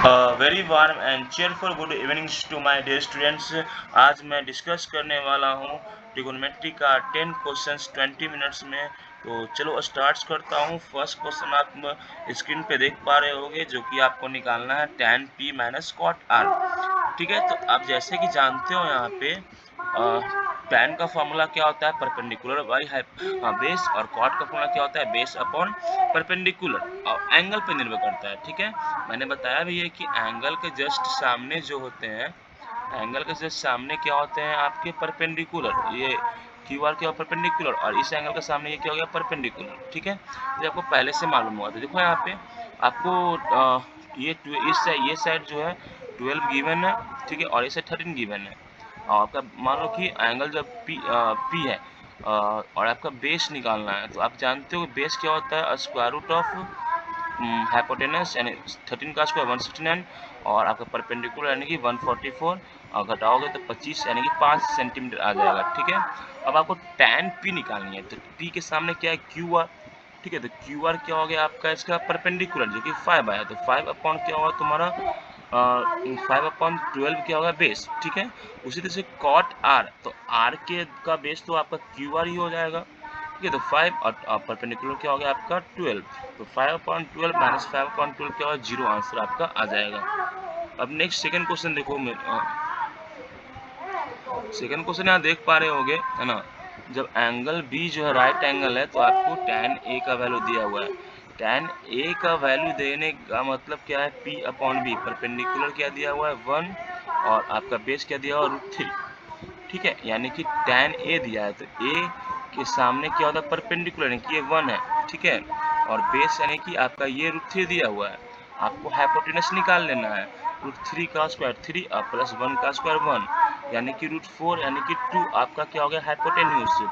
Very warm and cheerful good evenings to my dear students. आज मैं discuss करने वाला हूँ ट्रिगोनोमेट्री का 10 क्वेश्चंस 20 मिनट्स में। तो चलो स्टार्ट करता हूँ। फर्स्ट क्वेश्चन आप स्क्रीन पे देख पा रहे होंगे, जो कि आपको निकालना है tan p minus cot r। ठीक है, तो आप जैसे कि जानते हो यहाँ पे tan का फॉर्मूला क्या होता है, परपेंडिकुलर बाई बेस, और कॉट का फॉर्मूला क्या होता है, बेस अपॉन परपेंडिकुलर, और एंगल पे निर्भर करता है। ठीक है, मैंने बताया भी है कि एंगल के जस्ट सामने जो होते हैं, एंगल के जस्ट सामने क्या होते हैं आपके परपेंडिकुलर, ये क्यू आर क्या परपेंडिकुलर, और इस एंगल के सामने ये क्या हो गया परपेंडिकुलर। ठीक है, ये आपको पहले से मालूम हुआ। तो देखो यहाँ पे आपको ये साइड जो है 12 गिवन है, ठीक है, और ये साइड 13 गिवन है। और आपका मान लो कि एंगल जब पी है और आपका बेस निकालना है, तो आप जानते हो बेस क्या होता है, स्क्वायर रूट ऑफ हाइपोटेनस यानी 13 का स्क्वायर 169, और आपका परपेंडिकुलर यानी कि 144, और घटाओगे तो 25 यानी कि 5 सेंटीमीटर आ जाएगा। ठीक है, अब आपको tan p निकालनी है, तो p के सामने क्या है क्यू आर। ठीक है, तो क्यू आर क्या हो गया आपका इसका परपेंडिकुलर, जो कि 5 आया, तो 5 अपॉन क्या होगा तुम्हारा 5/12 क्या होगा बेस। ठीक है, उसी तरह से कॉट आर, तो आर के का बेस तो आपका क्यू आर ही हो जाएगा। ठीक है, तो 5 और परपेंडिकुलर क्या हो गया आपका 12, तो 5/12 माइनस 5/12 क्या होगा 0, आंसर आपका आ जाएगा। अब नेक्स्ट सेकंड क्वेश्चन देखो, सेकंड क्वेश्चन यहाँ देख पा रहे होगे, है ना। जब एंगल बी जो है राइट एंगल है, तो आपको tan ए का वैल्यू दिया हुआ है। tan ए का वैल्यू देने का मतलब क्या है, p अपॉन बी, परपेंडिकुलर क्या दिया हुआ है 1, और आपका बेस क्या दिया हुआ है √3। ठीक है, यानी कि tan ए दिया है, तो a के सामने क्या होता है परपेंडिकुलर, यानी कि ये 1 है। ठीक है, और बेस यानी कि आपका ये √3 दिया हुआ है। आपको हाइपोटेनस निकाल लेना है, √3 का स्क्वायर 3 और प्लस 1 का स्क्वायर 1, यानी कि √4 यानी कि 2 आपका क्या हो गया हाइपोटेन्यूज।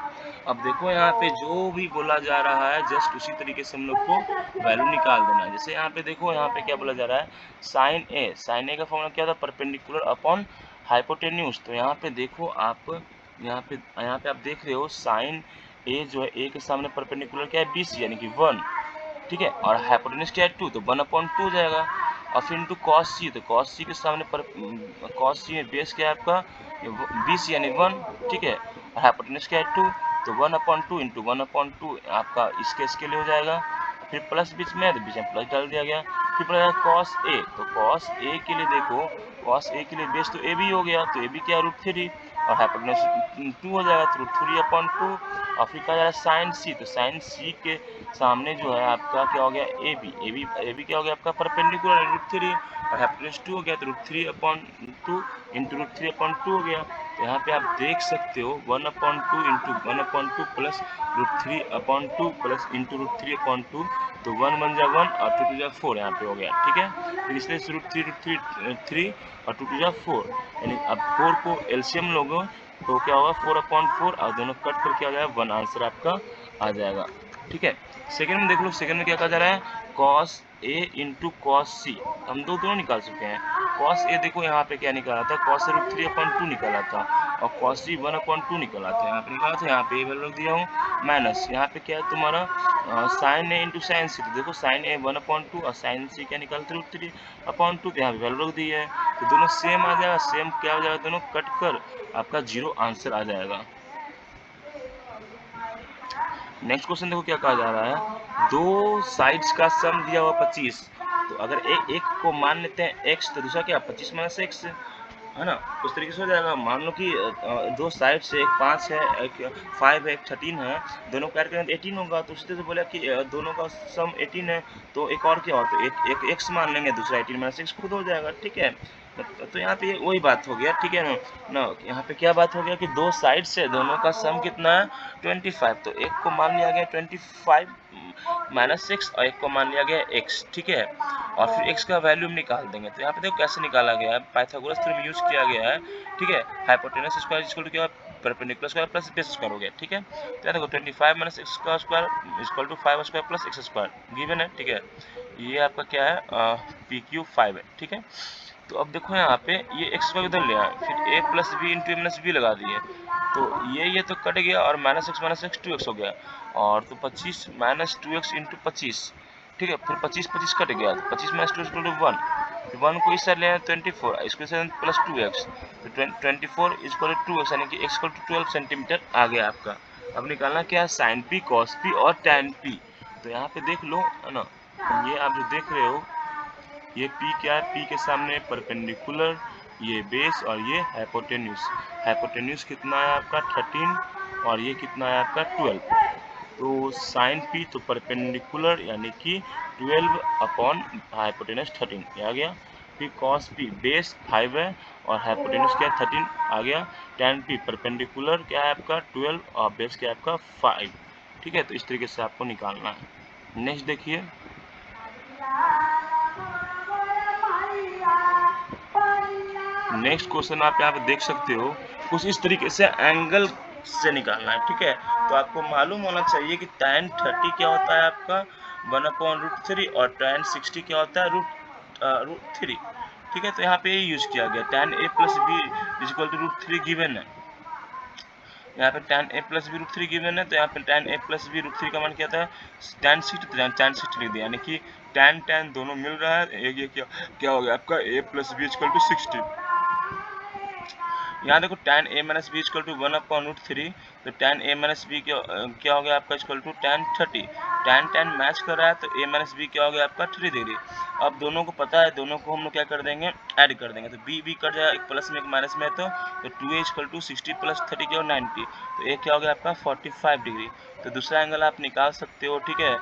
अब देखो यहाँ पे जो भी बोला जा रहा है, जस्ट उसी तरीके से हम लोग को वैल्यू निकाल देना है। जैसे यहाँ पे देखो, यहाँ पे क्या बोला जा रहा है, साइन ए का फॉर्मूला क्या था, परपेंडिकुलर अपॉन हाइपोटेन्यूज। तो यहाँ पे देखो आप, यहाँ पे आप देख रहे हो साइन ए जो है ए के सामने परपेंडिकुलर क्या है BC यानी कि 1। ठीक है, और हाइपोटेन्यूज क्या है 2, तो 1/2 हो जाएगा। और फिर इंटू कॉस सी, तो कॉस सी के सामने पर कॉस सी में बेस क्या है आपका BC यानी 1। ठीक है, और हाइपोटेन्यूज क्या है 2, तो 1/2 इंटू 1/2 आपका इसके लिए हो जाएगा। फिर प्लस बीच में है, तो बीच में प्लस डाल दिया गया। फिर पड़ा कॉस ए, तो कॉस ए के लिए देखो, कॉस ए के लिए बेस तो ए बी हो गया, तो ए बी क्या √3, और हाइपोटेन्यूज 2 हो जाएगा, तो √3/2। और फिर कहा जा रहा है साइन सी, तो साइन सी के सामने जो है आपका क्या हो गया ए बी क्या हो गया आपका परपेंडिकुलर √3, और हाइपोटेन्यूज 2 हो गया, तो √3/2 इंटू √3/2 हो गया। तो यहाँ पे आप देख सकते हो 1/2 इंटू 1/2 प्लस √3/2 प्लस इंटू √3/2, तो 1 बन जा 1 और 2 2 जा 4 यहाँ पे हो गया। ठीक है, फिर इसलिए √3 और 2 2 जा 4, यानी अब 4 को एलसीएम लोगों तो क्या होगा 4/4, और दोनों कट कर क्या हो जाएगा 1, आंसर आपका आ जाएगा। ठीक है, सेकंड में देख लो, सेकंड में क्या कहा जा रहा है, cos a इंटू कॉस सी, हम दोनों निकाल चुके हैं। cos a देखो यहाँ पे क्या निकाला था, cos से √3/2 निकाला था, और cos c 1/2 निकाला था, यहाँ पे निकाला था, यहाँ पे वैल्यू रख दिया हूँ माइनस। यहाँ पे क्या है तुम्हारा साइन a इंटू साइन सी, तो देखो साइन a 1/2 और साइन सी क्या निकालते √3/2, यहाँ पे वैल्यू रख दी है, तो दोनों सेम आ जाएगा, सेम क्या हो जाएगा, दोनों कट कर आपका 0 आंसर आ जाएगा। नेक्स्ट क्वेश्चन देखो क्या कहा जा रहा है, दो साइड्स का सम दिया हुआ 25, तो अगर एक को मान लेते हैं x, तो दूसरा क्या 25 माइनस x है ना, उस तरीके से हो जाएगा। मान लो कि दो साइड से एक 5 है, एक 5 है, एक 13 है, दोनों को ऐड करें तो 18 होगा। तो उसी तरह से बोला कि दोनों का सम 18 है, तो एक और क्या हो, तो एक x मान लेंगे, दूसरा 18 माइनस x खुद हो जाएगा। ठीक है, तो यहाँ पे वही बात हो गया। ठीक है ना, यहाँ पे क्या बात हो गया कि दो साइड से दोनों का सम कितना है 25, तो एक को मान लिया गया 25 माइनस 6 और एक को मान लिया गया x। ठीक है, और फिर x का वैल्यू हम निकाल देंगे। तो यहाँ पे देखो कैसे निकाला गया है, पाइथागोरस थ्योरम यूज किया गया है। ठीक है, हाइपोटेनस स्क्वायर इक्वल टू क्या, perpendicular square plus base square हो गया। ठीक है, तो यहाँ देखो 25 माइनस x का square equal to 5 square plus x square given है। ठीक है, ये आपका क्या है PQ 5 है। ठीक है, तो अब देखो यहाँ पे ये x स्क्वायर उधर ले आए, फिर a plus b into a minus b लगा दिए, तो ये तो कट गया, और माइनस x 2x हो गया, और तो 25 माइनस 2x इंटू 25। ठीक है, फिर 25 कट गया, तो 25 माइनस 2 इक्वल टू 1, वन को इस साइड लेना 24, इसको इस साइड प्लस 2x, तो 24 इक्वल टू 2x यानी कि x इक्वल टू 12 सेंटीमीटर आ गया आपका। अब निकालना क्या है, साइन पी, कॉस पी और टैन पी। तो यहाँ पे देख लो है ना, ये आप जो देख रहे हो ये P क्या है, P के सामने परपेंडिकुलर, ये बेस और ये हाइपोटेन्यूज। हाइपोटेन्यूज कितना है आपका 13 और ये कितना है आपका 12। तो साइन P तो परपेंडिकुलर यानी कि 12 अपॉन हाइपोटेन्यूज 13 ये आ गया। फिर कॉस P बेस 5 है और हाइपोटेन्यूज क्या है 13 आ गया। टैन P परपेंडिकुलर क्या है आपका 12 और बेस क्या है आपका 5। ठीक है, तो इस तरीके से आपको निकालना है। नेक्स्ट देखिए, नेक्स्ट क्वेश्चन आप यहाँ पे देख सकते हो, कुछ इस तरीके से एंगल से निकालना है। ठीक है, तो आपको मालूम होना चाहिए कि tan 30 क्या होता है आपका 1/√3 और tan 60 क्या होता है √3। ठीक है, तो यहाँ पे यूज किया गया tan a plus b equal to √3 given है। यहाँ पे tan a plus b √3 given है, तो यहाँ पे tan a प्लस बी √3 का मान क्या था tan 60, tan 60 लिख दिया, यानी कि tan दोनों मिल रहा है। ये क्या हो गया आपका a plus b equal to 60। यहाँ देखो tan a minus b equal to 1/√3, तो tan a माइनस बी क्या हो गया आपका equal to tan 30। tan match कर रहा है, तो a माइनस बी क्या हो गया आपका 3 डिग्री। अब दोनों को पता है, दोनों को हम लोग क्या कर देंगे, ऐड कर देंगे, तो b कट जाएगा, एक प्लस में एक माइनस में है, तो 2a इक्वल टू 60 प्लस 30 क्या 90, तो a क्या हो गया आपका 45 डिग्री। तो दूसरा एंगल आप निकाल सकते हो। ठीक है,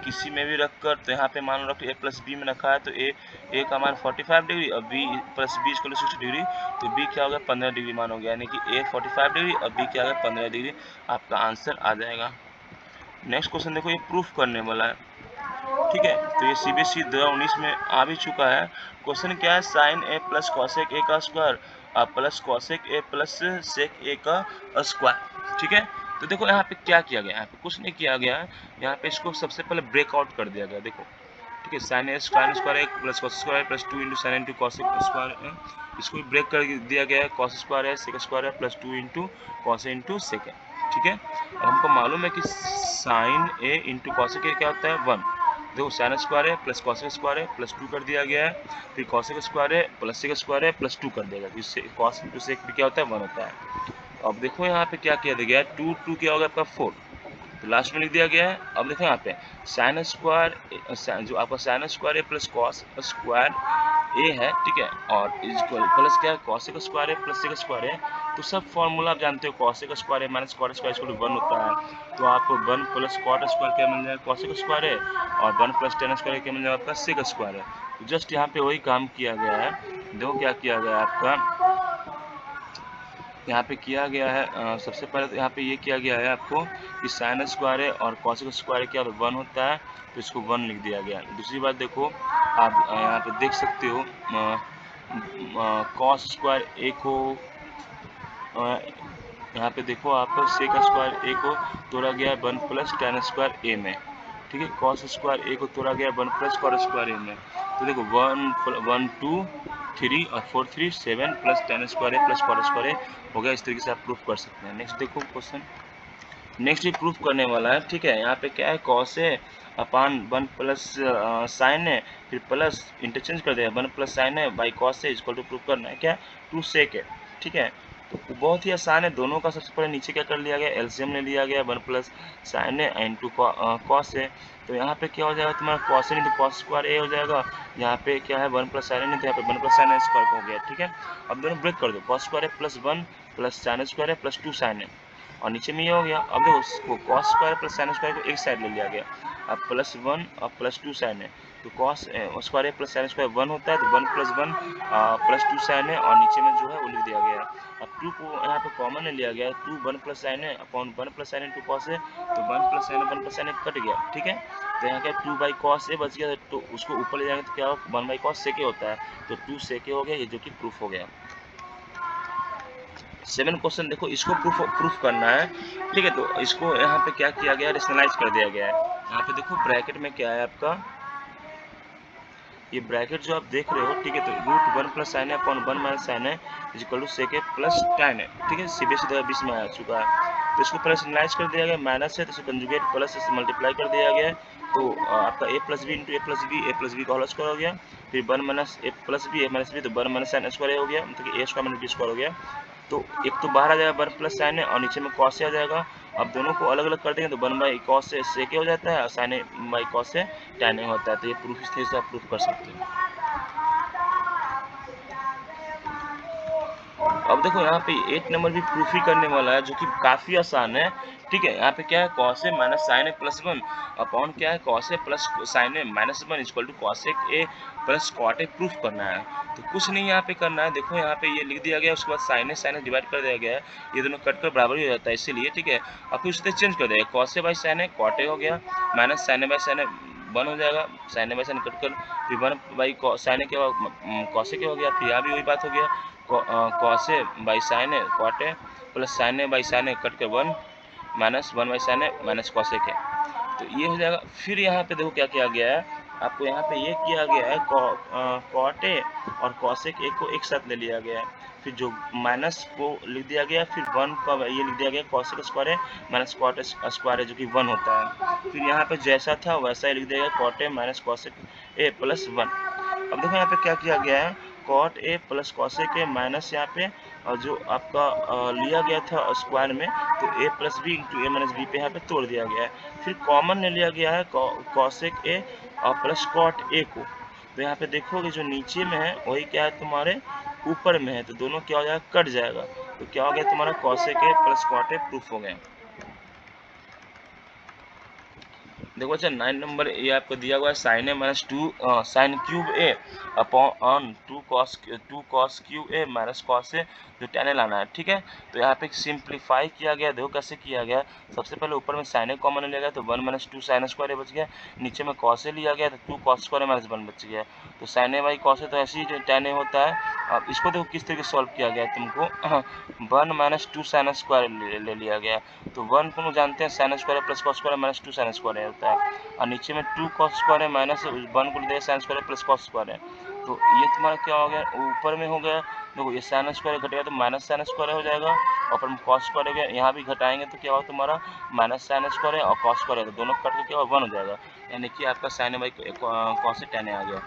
किसी में भी रख कर, तो यहाँ पे मान लो a प्लस बी में रखा है, तो a का मान 45 डिग्री और b plus b equal to 60 degree, तो b क्या हो गया 15 डिग्री मान हो गया, यानी कि a 45 डिग्री और b क्या हो गया 15 डिग्री, आपका आंसर आ जाएगा। नेक्स्ट क्वेश्चन देखो, ये प्रूफ करने वाला है। ठीक है, तो ये CBSE 2019 में आ भी चुका है। क्वेश्चन क्या है, sine A plus cosec A का square plus cosec A plus sec A का स्क्वायर। ठीक है, तो देखो यहाँ पे क्या किया गया है, यहाँ पे कुछ नहीं किया गया है, यहाँ पे इसको सबसे पहले ब्रेकआउट कर दिया गया। देखो ठीक है, साइन ए स्क्वायर एक plus cos square plus 2 into sine into cos square है, इसको भी ब्रेक कर दिया गया है। कॉस स्क्वायर है, सेक स्क्वायर है plus 2 into cos into sec है। ठीक है, अब हमको मालूम है कि साइन ए इंटू कॉस के क्या होता है 1। देखो साइन स्क्वायर है प्लस कॉसेक स्क्वायर है प्लस 2 कर दिया गया है, फिर कॉसेक स्क्वायर है प्लस सेक स्क्वायर है प्लस 2 कर दिया गया, इससे कॉस इंटू सेक भी क्या होता है 1 होता है। अब देखो यहाँ पे क्या किया गया है, 2 क्या होगा आपका 4, तो लास्ट में लिख दिया गया है। अब देखो यहाँ पे साइन स्क्वायर, जो आपका sine square a plus cos square a है, ठीक है, और इक्वल प्लस क्या है कॉसेक स्क्वायर है प्लस सेक स्क्वायर है, तो सब फॉर्मूला आप जानते हो, कॉसेक स्क्वायर है minus cot square equal to 1 होता है, तो आपको 1 प्लस कॉट स्क्वायर क्या मिल जाएगा कॉसेक स्क्वायर है, और 1 प्लस टेन स्क्वायर क्या मिल जाएगा आपका सेक स्क्वायर है। तो जस्ट यहाँ पे वही काम किया गया है। देखो क्या किया गया है आपका, यहाँ पे किया गया है, सबसे पहले तो यहाँ पे ये किया गया है आपको कि साइन स्क्वायर है और कॉसेक स्क्वायर क्या 1 होता है, तो इसको 1 लिख दिया गया। दूसरी बात देखो, आप यहाँ पे देख सकते हो कॉस स्क्वायर ए को, यहाँ पे देखो आप सेक स्क्वायर ए को तोड़ा गया 1 प्लस टेन स्क्वायर ए में। ठीक है, कॉस स्क्वायर ए को तोड़ा गया 1 प्लस कॉट स्क्वायर ए में। तो देखो 1 2 3 और 4 3 7 plus ten square a plus cot square ए हो गया। इस तरीके से आप प्रूफ कर सकते हैं। नेक्स्ट देखो क्वेश्चन, नेक्स्ट ये प्रूफ करने वाला है। ठीक है, यहाँ पे क्या है कॉस है अपान 1 प्लस साइन है, फिर प्लस इंटरचेंज कर देगा 1 प्लस साइन है बाई कॉस है इसको प्रूफ करना है क्या 2 सेक है। ठीक है, तो बहुत ही आसान है, दोनों का सबसे पहले नीचे क्या कर लिया गया एलसीएम ले लिया गया 1 प्लस साइन है इंटू कॉस है, तो यहाँ पे क्या हो जाएगा तुम्हारा कॉस है नहीं तो कॉस स्क्वायर ए हो जाएगा, यहाँ पे क्या है 1 प्लस साइन है नहीं तो यहाँ पे 1 प्लस साइन स्क्वायर हो गया। ठीक है, अब दोनों ब्रेक कर दो, कॉस स्क्वायर है प्लस 1 प्लस साइन स्क्वायर है प्लस 2 साइन है और नीचे में ये हो गया। अब देखो उसको cos square plus sine square को एक साइड ले लिया गया, अब प्लस 1 और प्लस 2 साइन है, तो cos square plus sine square 1 होता है, तो 1 प्लस 1 प्लस 2 साइन है और नीचे में जो है वो लिख दिया गया है। अब 2 को यहाँ पे कॉमन ले लिया गया है, 2 1 प्लस साइन है upon 1 plus sine into cos है, तो 1 plus sign 1 plus sign cut गया। ठीक है, तो यहाँ क्या 2 बाई कॉस ए बच गया, तो उसको ऊपर ले जाएंगे तो क्या 1 बाई कॉस सेके होता है, तो 2 सेके हो गया, ये जो कि प्रूफ हो गया। 7 क्वेश्चन देखो, इसको प्रूफ करना है। ठीक है, तो इसको यहाँ पे क्या किया गया रेशनलाइज कर दिया गया है। यहाँ पे देखो ब्रैकेट में क्या है आपका, ये ब्रैकेट जो आप देख रहे हो, ठीक है, तो रूट 1 प्लस साइन है अपॉन 1 माइनस साइन है equal to sec plus tan है। ठीक है, CBSE 2020 में आ चुका है। तो इसको प्लस एनालाइज कर दिया गया, माइनस है तो इसे कंजुगेट प्लस से मल्टीप्लाई कर दिया गया। तो आपका a plus b into a plus b का होल स्क्वायर हो गया, फिर 1 माइनस ए प्लस बी तो 1 माइनस साइन स्क्वायर हो गया, मतलब कि ए स्क्वायर माइनस बी स्क्वायर हो गया। तो एक तो बाहर आ जाएगा 1 प्लस साइन है और नीचे में कॉस से आ जाएगा। अब दोनों को अलग अलग कर देंगे तो 1 बाई कॉस से सेक हो जाता है और साइन ए बाई कॉस से टैन ए होता है। तो ये प्रूफ इस तरह से आप प्रूफ कर सकते हैं। अब देखो यहाँ पे 8 नंबर भी प्रूफ ही करने वाला है, जो कि काफ़ी आसान है। ठीक है, यहाँ पे क्या है, cos a minus sine A plus 1 upon क्या है, cos a plus sine A minus 1 equal to cos a plus cot a proof करना है। तो कुछ नहीं यहाँ पे करना है, देखो यहाँ पे ये लिख दिया गया, उसके बाद साइन ए डिवाइड कर दिया गया है, ये दोनों कट कर बराबर ही हो जाता है इसीलिए। ठीक है, अब फिर उससे चेंज कर देगा, cos A by sine A cot A हो गया, minus sine A by sine A 1 हो जाएगा, sine A by sine cut कर फिर 1 बाई साइन ए के कॉस ए के हो गया, फिर यहाँ भी वही बात हो गया, cos A by sine A cot A plus sine A by sine ए कट कर 1 minus 1 by sine A minus cos A के। तो ये हो जाएगा। फिर यहाँ पे देखो क्या किया गया है, आपको यहाँ पे ये किया गया है, कॉट ए और कॉसेक ए को एक साथ ले लिया गया है, फिर जो माइनस को लिख दिया गया, फिर 1 का ये लिख दिया गया कॉसेक स्क्वायर है माइनस कॉट स्क्वायर है जो कि 1 होता है। फिर यहाँ पे जैसा था वैसा ही लिख दिया गया, cot a minus cosec A plus 1। अब देखो यहाँ पे क्या किया गया है, cot A plus cosec a minus यहाँ पे जो आपका लिया गया था स्क्वायर में, तो ए plus b into a minus B पे यहाँ पे तोड़ दिया गया है। फिर कॉमन ले लिया गया है कॉसेक ए और प्लस कॉट ए को। तो यहाँ पे देखोगे जो नीचे में है वही क्या है तुम्हारे ऊपर में है, तो दोनों क्या हो जाएगा, कट जाएगा। तो क्या हो गया तुम्हारा, cosec A plus cot a proof हो गया। देखो अच्छा 9 नंबर ये आपको दिया हुआ है, साइन ए माइनस 2 साइन क्यूब ए अपॉन 2 कॉस क्यूब ए माइनस कॉस ए जो tan ए लाना है। ठीक है, तो यहाँ पे सिंप्लीफाई किया गया, देखो कैसे किया गया। सबसे पहले ऊपर में साइन ए कॉमन लिया गया तो 1 माइनस 2 साइन स्क्वायर ए बच गया, नीचे में कॉस ए लिया गया तो 2 कॉस स्क्वायर माइनस 1 बच गया। तो sign A by cos A तो ऐसे ही tan ए होता है। अब इसको देखो किस तरीके से सॉल्व किया गया, तुमको 1 माइनस 2 साइन स्क्वायर ले लिया गया, तो 1 को जानते हैं sine square plus cos square minus 2 sine square होता है, और नीचे में 2 कॉस स्क्वायर है माइनस 1 को ले sine square plus cos square है। तो ये तुम्हारा क्या हो गया, ऊपर में हो गया, देखो ये साइन स्क्वायर घटेगा तो माइनस साइन स्क्वायर हो जाएगा, और फिर कॉस स्क्वायर हो गया, यहाँ भी घटाएंगे तो क्या होगा तुम्हारा माइनस साइन स्क्वायर है और कॉस स्क्वायर है, तो दोनों कट के क्या होगा 1 हो जाएगा, यानी कि आपका साइन बाई कॉस tan आ गया।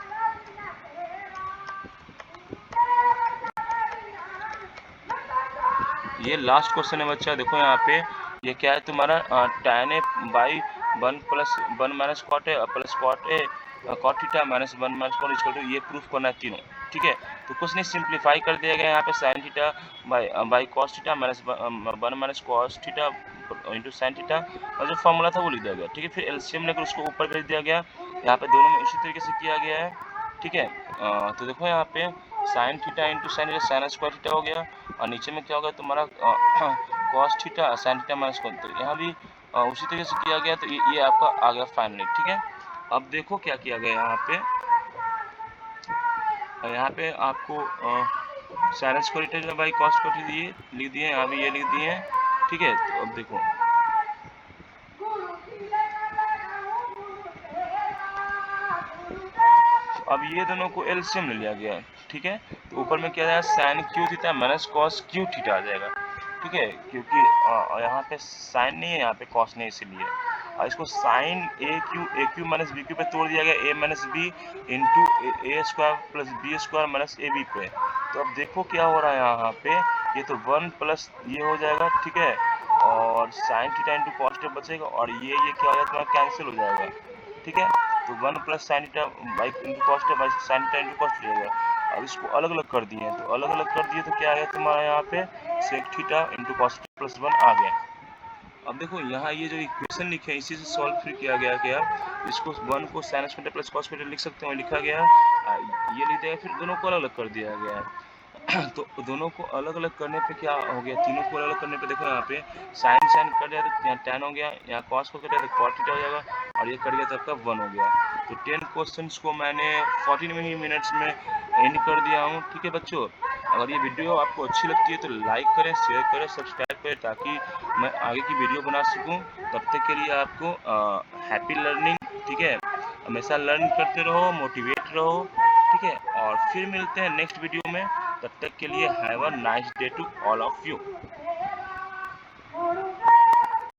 ये लास्ट क्वेश्चन है बच्चा, देखो यहाँ पे ये क्या है तुम्हारा tan a by 1 plus 1 minus cot A plus cot a cot theta minus 1 minus cot equal to, ये प्रूफ करना है तीनों। ठीक है, तो कुछ नहीं, सिंप्लीफाई कर दिया गया यहाँ पे sine theta by cos theta minus 1 minus cos theta into sine theta, और जो फॉर्मूला था वो लिख दिया गया। ठीक है, फिर एलसीएम लेकर उसको ऊपर भेज दिया गया, यहाँ पे दोनों में इसी तरीके से किया गया है। ठीक है, तो देखो यहाँ पे sine theta into sine sine square theta हो गया, और नीचे में क्या होगा तुम्हारा cos theta sine theta minus cos, तो यहाँ भी उसी तरीके से किया गया। तो ये आपका आ गया फाइनली। ठीक है, अब देखो क्या किया गया यहाँ पे, आपको sine square theta by cos square दिए लिख दिए, यहाँ भी ये लिख दिए हैं। ठीक है, तो अब देखो अब ये दोनों को एलसीएम ले लिया गया है। ठीक है, तो ऊपर में क्या जाएगा, sine cube theta minus cos cube theta आ जाएगा। ठीक है, क्योंकि यहाँ पे साइन नहीं है, यहाँ पे कॉस नहीं, इसीलिए और इसको sine A cube minus B cube पे तोड़ दिया गया, A minus B into A square plus B square minus A B पे। तो अब देखो क्या हो रहा है यहाँ पे, ये तो 1 प्लस ये हो जाएगा। ठीक है, और sine theta into cos theta बचेगा, और ये क्या हो जाएगा, कैंसिल हो जाएगा। ठीक है, तो 1 plus sine theta by into cos theta by sine theta into cos theta हो जाएगा। अब इसको अलग अलग कर दिए, तो अलग अलग कर दिए तो क्या आ गया तुम्हारा यहाँ पे sec theta into cos theta plus 1 आ गया। अब देखो यहाँ ये जो इक्वेशन लिखे हैं इसी से सॉल्व फिर किया गया, क्या इसको 1 को sine square plus cos square लिख सकते हैं, लिखा गया ये लिख दिया, फिर दोनों को अलग अलग कर दिया गया है। तो दोनों को अलग अलग करने पे क्या हो गया, तीनों को अलग अलग करने पे देखो यहाँ पे साइन साइन कट गया तो यहाँ tan हो गया, यहाँ कॉस को कट गया तो कॉट थीटा हो जाएगा, और ये कट गया तो आपका 1 हो गया। तो 10 क्वेश्चंस को मैंने 14 मिनट्स में एंड कर दिया हूँ। ठीक है बच्चों, अगर ये वीडियो आपको अच्छी लगती है तो लाइक करें, शेयर करें, सब्सक्राइब करें, ताकि मैं आगे की वीडियो बना सकूं। तब तक के लिए आपको हैप्पी लर्निंग। ठीक है, हमेशा लर्न करते रहो, मोटिवेट रहो। ठीक है, और फिर मिलते हैं नेक्स्ट वीडियो में, तब तक के लिए have a nice day to all of you.